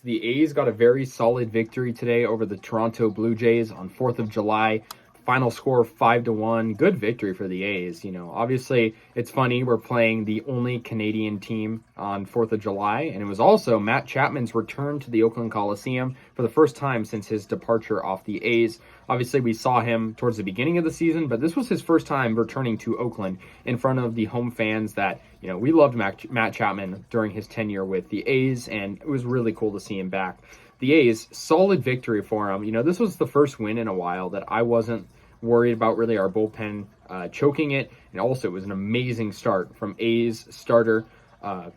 The A's got a very solid victory today over the Toronto Blue Jays on 4th of July. Final score 5-1. Good victory for the A's. Obviously it's funny we're playing the only Canadian team on 4th of July, and it was also Matt Chapman's return to the Oakland Coliseum for the first time since his departure off the A's. Obviously we saw him towards the beginning of the season, but this was his first time returning to Oakland in front of the home fans that, we loved Matt Chapman during his tenure with the A's, and it was really cool to see him back. The A's, solid victory for him. This was the first win in a while that I wasn't worried about really our bullpen choking it. And also it was an amazing start from A's starter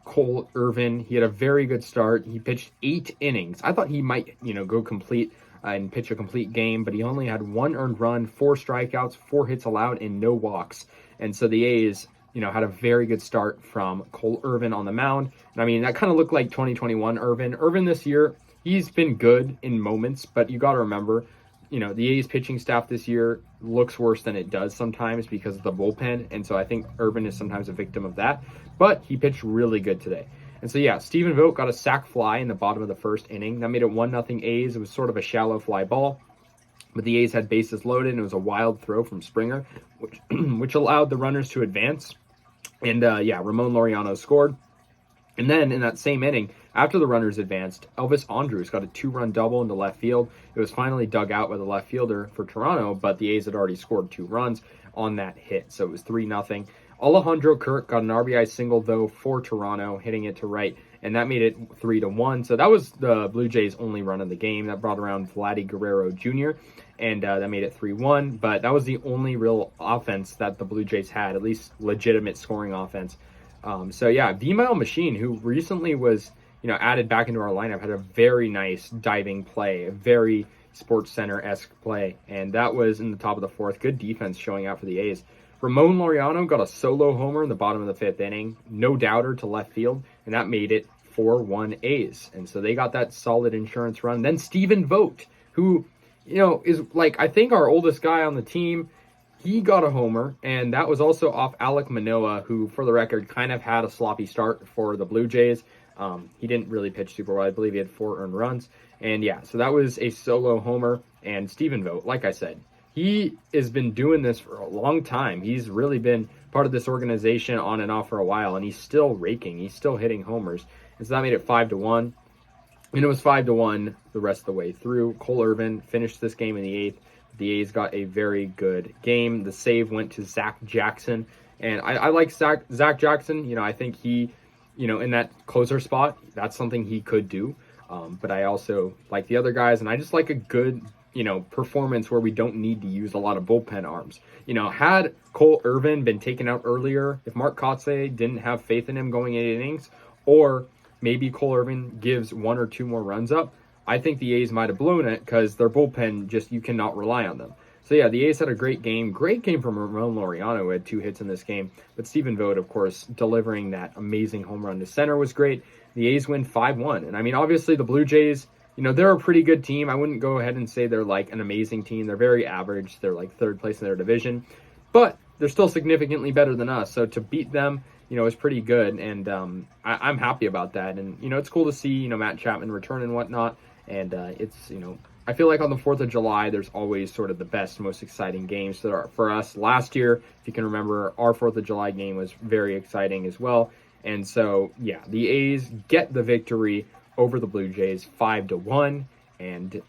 Cole Irvin. He had a very good start. He pitched 8 innings. I thought he might, go complete and pitch a complete game, but he only had 1 earned run, 4 strikeouts, 4 hits allowed, and no walks. And so the A's, had a very good start from Cole Irvin on the mound. And I mean, that kind of looked like 2021 Irvin. Irvin this year, he's been good in moments, but you got to remember, the A's pitching staff this year looks worse than it does sometimes because of the bullpen. And so I think Irvin is sometimes a victim of that. But he pitched really good today. And so, yeah, Stephen Vogt got a sac fly in the bottom of the first inning. That made it 1-0 A's. It was sort of a shallow fly ball. But the A's had bases loaded, and it was a wild throw from Springer, which allowed the runners to advance. And, Ramon Laureano scored. And then in that same inning, after the runners advanced, Elvis Andrus got a 2-run double into left field. It was finally dug out by the left fielder for Toronto, but the A's had already scored 2 runs on that hit, so it was 3-0. Alejandro Kirk got an RBI single, though, for Toronto, hitting it to right, and that made it 3-1. So that was the Blue Jays' only run of the game. That brought around Vladdy Guerrero Jr., and that made it 3-1. But that was the only real offense that the Blue Jays had, at least legitimate scoring offense. V-Mile Machine, who recently was, added back into our lineup, had a very nice diving play, a very Sports Center-esque play, and that was in the top of the 4th. Good defense showing out for the A's. Ramon Laureano got a solo homer in the bottom of the 5th inning, no doubter to left field, and that made it 4-1 A's. And so they got that solid insurance run. Then Stephen Vogt, who, is I think our oldest guy on the team. He got a homer, and that was also off Alek Manoah, who, for the record, kind of had a sloppy start for the Blue Jays. He didn't really pitch super well. I believe he had 4 earned runs. And, so that was a solo homer. And Stephen Vogt, like I said, he has been doing this for a long time. He's really been part of this organization on and off for a while, and he's still raking. He's still hitting homers. And so that made it 5-1. And it was 5-1 the rest of the way through. Cole Irvin finished this game in the 8th. The A's got a very good game. The save went to Zach Jackson. And I like Zach Jackson. I think he, in that closer spot, that's something he could do. But I also like the other guys. And I just like a good, performance where we don't need to use a lot of bullpen arms. Had Cole Irvin been taken out earlier, if Mark Kotsay didn't have faith in him going 8 innings, or maybe Cole Irvin gives 1 or 2 more runs up, I think the A's might have blown it because their bullpen, you cannot rely on them. So, yeah, the A's had a great game. Great game from Ramon Laureano, who had 2 hits in this game. But Stephen Vogt, of course, delivering that amazing home run to center was great. The A's win 5-1. And, I mean, obviously the Blue Jays, they're a pretty good team. I wouldn't go ahead and say they're, an amazing team. They're very average. They're, 3rd place in their division. But they're still significantly better than us. So to beat them, is pretty good. And I'm happy about that. And, it's cool to see, Matt Chapman return and whatnot. And it's, I feel like on the 4th of July, there's always sort of the best, most exciting games for us. Last year, if you can remember, our 4th of July game was very exciting as well. And so, yeah, the A's get the victory over the Blue Jays 5-1 and,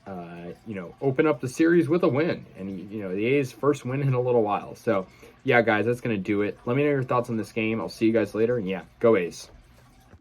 open up the series with a win. And, the A's first win in a little while. So, yeah, guys, that's going to do it. Let me know your thoughts on this game. I'll see you guys later. And, yeah, go A's.